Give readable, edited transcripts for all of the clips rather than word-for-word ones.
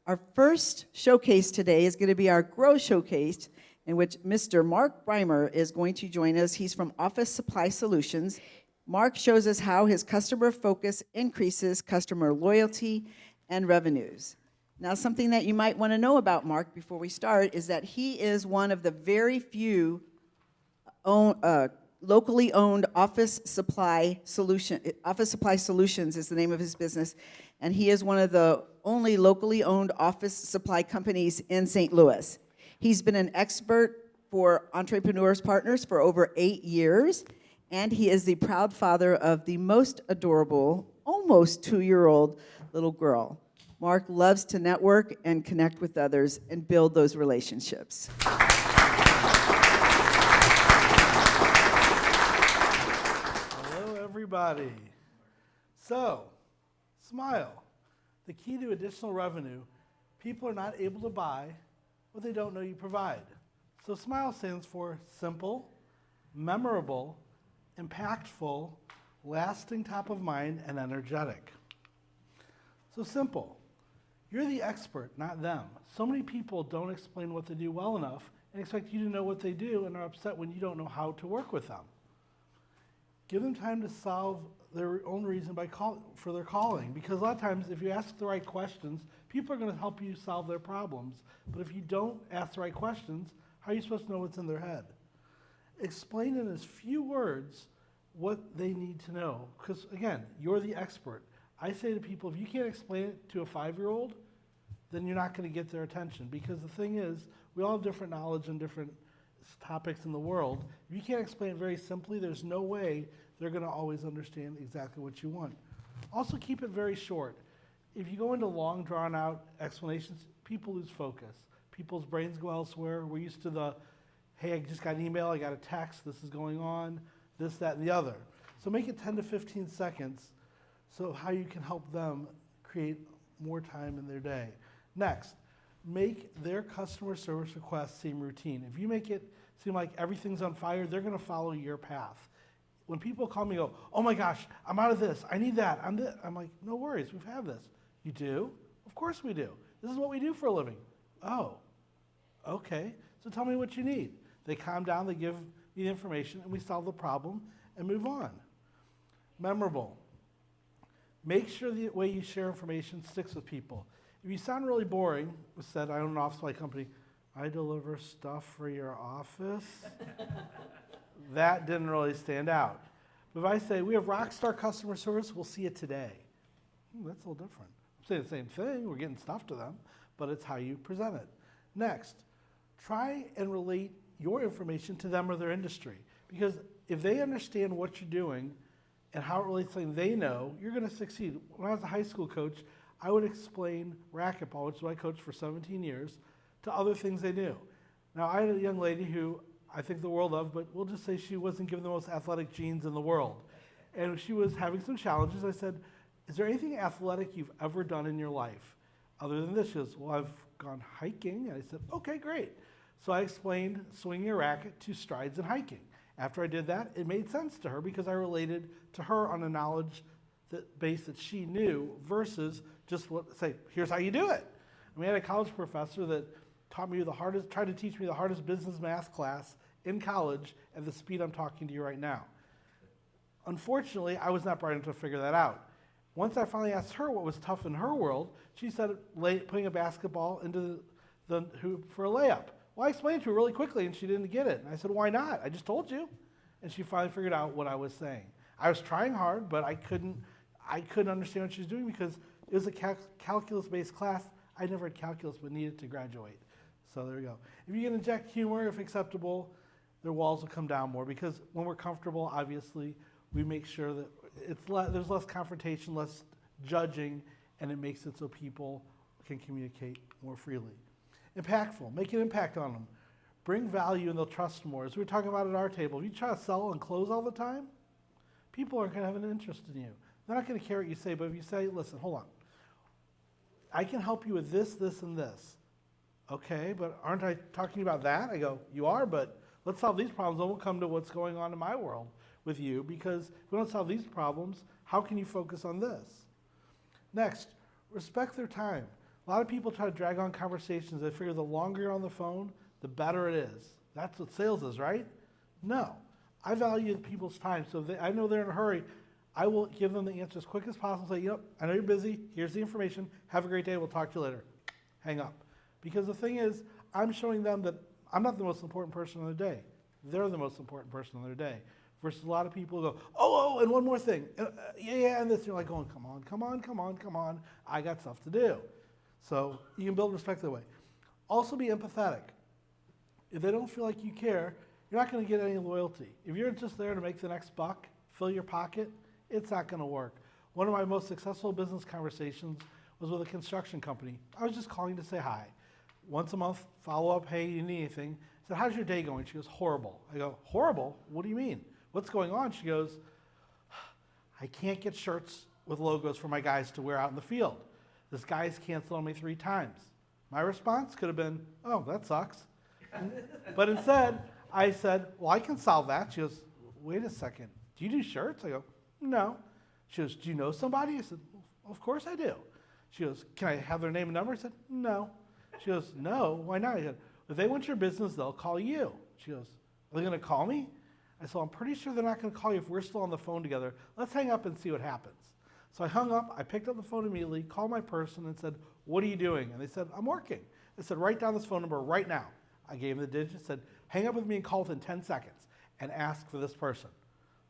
Our first showcase today is going to be our Grow Showcase, in which Mr. Mark Brimer is going to join us. He's from Office Supply Solutions. Mark shows us how his customer focus increases customer loyalty and revenues. Now, something that you might want to know about Mark before we start is that he is one of the very few locally owned Office Supply Solutions is the name of his business, and he is one of the only locally owned office supply companies in St. Louis. He's been an expert for Entrepreneurs Partners for over 8 years, and he is the proud father of the most adorable, almost 2-year-old little girl. Mark loves to network and connect with others and build those relationships. Hello, everybody. So, smile. The key to additional revenue, people are not able to buy what they don't know you provide. So SMILE stands for simple, memorable, impactful, lasting, top of mind, and energetic. So simple. You're the expert, not them. So many people don't explain what they do well enough and expect you to know what they do and are upset when you don't know how to work with them. Give them time to solve their own reason for their calling, because a lot of times if you ask the right questions, people are going to help you solve their problems. But if you don't ask the right questions, how are you supposed to know what's in their head? Explain in as few words what they need to know, because again, you're the expert. I say to people, if you can't explain it to a 5-year-old, then you're not going to get their attention, because the thing is, we all have different knowledge and different topics in the world. If you can't explain it very simply, there's no way they're going to always understand exactly what you want. Also, keep it very short. If you go into long, drawn-out explanations, people lose focus. People's brains go elsewhere. We're used to the, hey, I just got an email, I got a text, this is going on, this, that, and the other. So make it 10 to 15 seconds so how you can help them create more time in their day. Next, make their customer service requests seem routine. If you make it seem like everything's on fire, they're going to follow your path. When people call me and go, oh my gosh, I'm out of this, I need that, I'm like, no worries, we've had this. You do? Of course we do. This is what we do for a living. Oh, okay, so tell me what you need. They calm down, they give me the information, and we solve the problem and move on. Memorable. Make sure the way you share information sticks with people. If you sound really boring, it said, I own an office supply company, I deliver stuff for your office. That didn't really stand out. But if I say, we have rockstar customer service, we'll see it today. That's a little different. I'm saying the same thing, we're getting stuff to them, but it's how you present it. Next, try and relate your information to them or their industry. Because if they understand what you're doing and how it relates to something they know, you're going to succeed. When I was a high school coach, I would explain racquetball, which is what I coached for 17 years, to other things they knew. Now, I had a young lady who I think the world of, but we'll just say she wasn't given the most athletic genes in the world. And she was having some challenges. I said, is there anything athletic you've ever done in your life other than this? She goes, well, I've gone hiking. And I said, okay, great. So I explained swinging a racket to strides and hiking. After I did that, it made sense to her because I related to her on a knowledge base that she knew versus just say, here's how you do it. And we had a college professor that tried to teach me the hardest business math class in college at the speed I'm talking to you right now. Unfortunately, I was not bright enough to figure that out. Once I finally asked her what was tough in her world, she said putting a basketball into the hoop for a layup. Well, I explained to her really quickly and she didn't get it. And I said, why not? I just told you. And she finally figured out what I was saying. I was trying hard, but I couldn't understand what she was doing because it was a calculus-based class. I never had calculus but needed to graduate. So there we go. If you can inject humor, if acceptable, their walls will come down more because when we're comfortable, obviously, we make sure that there's less confrontation, less judging, and it makes it so people can communicate more freely. Impactful. Make an impact on them. Bring value and they'll trust more. As we were talking about at our table, if you try to sell and close all the time, people aren't going to have an interest in you. They're not going to care what you say, but if you say, listen, hold on. I can help you with this, this, and this. Okay, but aren't I talking about that? I go, you are, but let's solve these problems, then we'll come to what's going on in my world with you, because if we don't solve these problems, how can you focus on this? Next, respect their time. A lot of people try to drag on conversations. They figure the longer you're on the phone, the better it is. That's what sales is, right? No. I value people's time. So if I know they're in a hurry, I will give them the answer as quick as possible. Say, yep, I know you're busy. Here's the information. Have a great day. We'll talk to you later. Hang up. Because the thing is, I'm showing them that I'm not the most important person on their day. They're the most important person on their day. Versus a lot of people who go, oh, and one more thing. Yeah, and this. You're like going, come on. I got stuff to do. So you can build respect that way. Also be empathetic. If they don't feel like you care, you're not going to get any loyalty. If you're just there to make the next buck, fill your pocket, it's not going to work. One of my most successful business conversations was with a construction company. I was just calling to say hi. Once a month, follow up, hey, you need anything? I said, how's your day going? She goes, horrible. I go, horrible? What do you mean? What's going on? She goes, I can't get shirts with logos for my guys to wear out in the field. This guy's canceled on me 3 times. My response could have been, oh, that sucks. But instead, I said, well, I can solve that. She goes, wait a second. Do you do shirts? I go, no. She goes, do you know somebody? I said, well, of course I do. She goes, can I have their name and number? I said, no. She goes, no, why not? I said, if they want your business, they'll call you. She goes, are they going to call me? I said, I'm pretty sure they're not going to call you if we're still on the phone together. Let's hang up and see what happens. So I hung up, I picked up the phone immediately, called my person and said, what are you doing? And they said, I'm working. I said, write down this phone number right now. I gave them the digits, said, hang up with me and call within 10 seconds and ask for this person.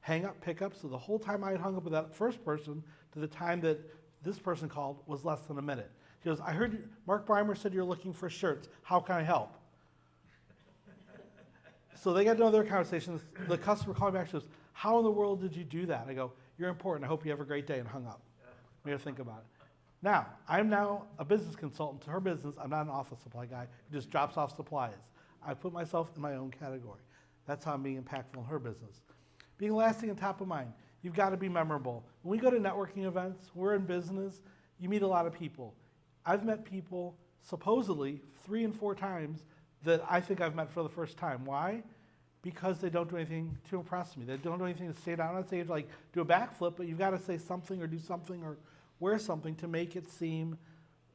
Hang up, pick up. So the whole time I had hung up with that first person to the time that this person called was less than a minute. She goes, I heard you, Mark Brimer said you're looking for shirts. How can I help? So they got to know their conversations. The customer called me back. She goes, how in the world did you do that? I go, you're important. I hope you have a great day, and hung up. Made her think about it. Now, I'm now a business consultant to her business. I'm not an office supply guy who just drops off supplies. I put myself in my own category. That's how I'm being impactful in her business. Being lasting and top of mind. You've got to be memorable. When we go to networking events, we're in business, you meet a lot of people. I've met people supposedly 3 and 4 times that I think I've met for the first time. Why? Because they don't do anything to impress me. They don't do anything to stand out on stage, like do a backflip, but you've got to say something or do something or wear something to make it seem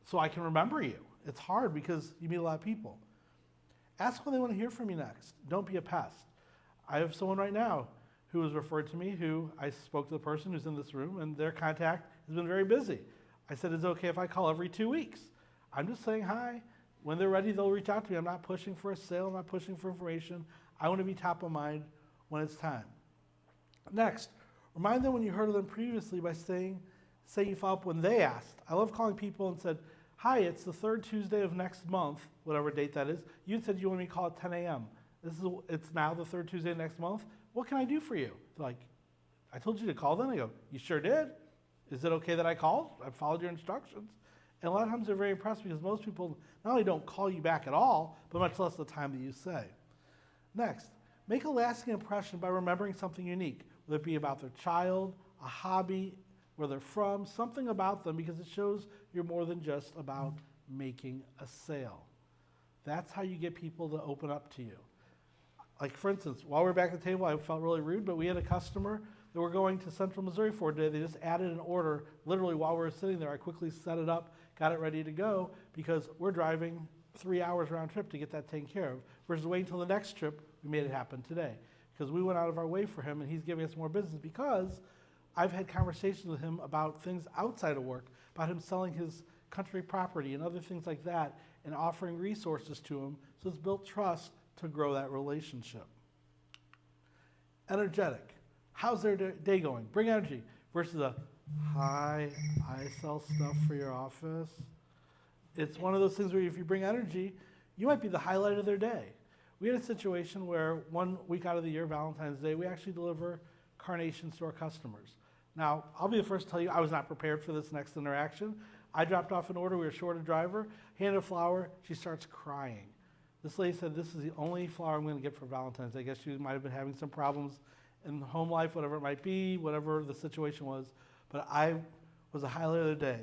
so I can remember you. It's hard because you meet a lot of people. Ask when they want to hear from you next. Don't be a pest. I have someone right now who was referred to me who I spoke to the person who's in this room, and their contact has been very busy. I said, is it okay if I call every 2 weeks? I'm just saying hi. When they're ready, they'll reach out to me. I'm not pushing for a sale. I'm not pushing for information. I want to be top of mind when it's time. Next, remind them when you heard of them previously by say you follow up when they asked. I love calling people and said, hi, it's the 3rd Tuesday of next month, whatever date that is. You said you want me to call at 10 a.m. It's now the 3rd Tuesday of next month. What can I do for you? They're like, I told you to call then. I go, you sure did? Is it okay that I called? I followed your instructions. And a lot of times they're very impressed because most people not only don't call you back at all, but much less the time that you say. Next, make a lasting impression by remembering something unique, whether it be about their child, a hobby, where they're from, something about them, because it shows you're more than just about making a sale. That's how you get people to open up to you. Like for instance, while we were back at the table, I felt really rude, but we had a customer that we're going to Central Missouri for today. They just added an order literally while we were sitting there. I quickly set it up, got it ready to go, because we're driving 3 hours round trip to get that taken care of, versus waiting until the next trip. We made it happen today because we went out of our way for him, and he's giving us more business because I've had conversations with him about things outside of work, about him selling his country property and other things like that, and offering resources to him. So it's built trust to grow that relationship. Energetic. How's their day going? Bring energy versus a, hi, I sell stuff for your office. It's one of those things where if you bring energy, you might be the highlight of their day. We had a situation where 1 week out of the year, Valentine's Day, we actually deliver carnations to our customers. Now, I'll be the first to tell you I was not prepared for this next interaction. I dropped off an order, we were short a driver, handed a flower, she starts crying. This lady said, this is the only flower I'm going to get for Valentine's Day. I guess she might have been having some problems in home life, whatever it might be, whatever the situation was. But I was a highlight of the day.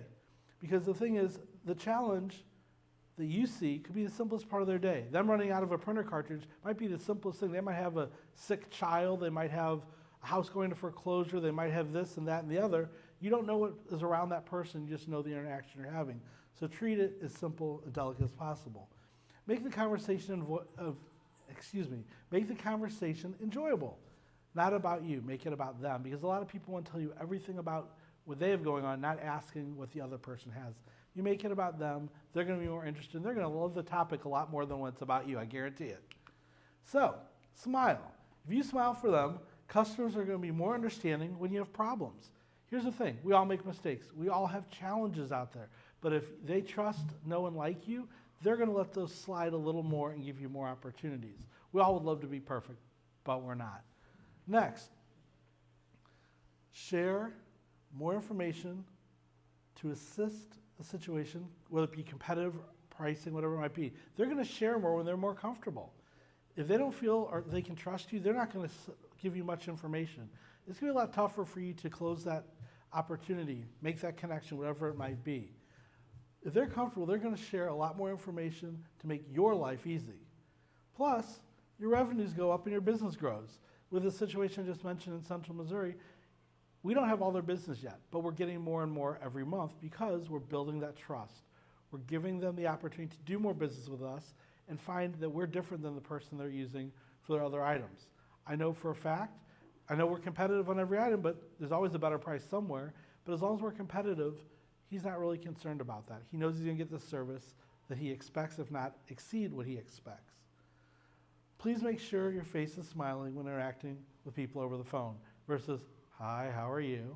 Because the thing is, the challenge that you see could be the simplest part of their day. Them running out of a printer cartridge might be the simplest thing. They might have a sick child. They might have a house going to foreclosure. They might have this and that and the other. You don't know what is around that person, you just know the interaction you're having. So treat it as simple and delicate as possible. Make the conversation make the conversation enjoyable. Not about you, make it about them. Because a lot of people want to tell you everything about what they have going on, not asking what the other person has. You make it about them, they're going to be more interested, and they're going to love the topic a lot more than when it's about you, I guarantee it. So, smile. If you smile for them, customers are going to be more understanding when you have problems. Here's the thing, we all make mistakes. We all have challenges out there. But if they trust, know, and like you, they're going to let those slide a little more and give you more opportunities. We all would love to be perfect, but we're not. Next, share more information to assist the situation, whether it be competitive, pricing, whatever it might be. They're going to share more when they're more comfortable. If they don't feel or they can trust you, they're not going to give you much information. It's going to be a lot tougher for you to close that opportunity, make that connection, whatever it might be. If they're comfortable, they're going to share a lot more information to make your life easy. Plus, your revenues go up and your business grows. With the situation I just mentioned in Central Missouri, we don't have all their business yet, but we're getting more and more every month because we're building that trust. We're giving them the opportunity to do more business with us and find that we're different than the person they're using for their other items. I know for a fact, I know we're competitive on every item, but there's always a better price somewhere. But as long as we're competitive, he's not really concerned about that. He knows he's going to get the service that he expects, if not exceed what he expects. Please make sure your face is smiling when interacting with people over the phone versus, hi, how are you?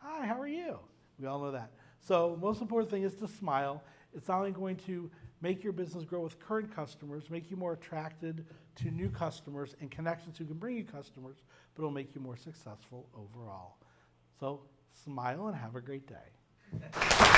Hi, how are you? We all know that. So most important thing is to smile. It's not only going to make your business grow with current customers, make you more attracted to new customers and connections who can bring you customers, but it'll make you more successful overall. So smile and have a great day.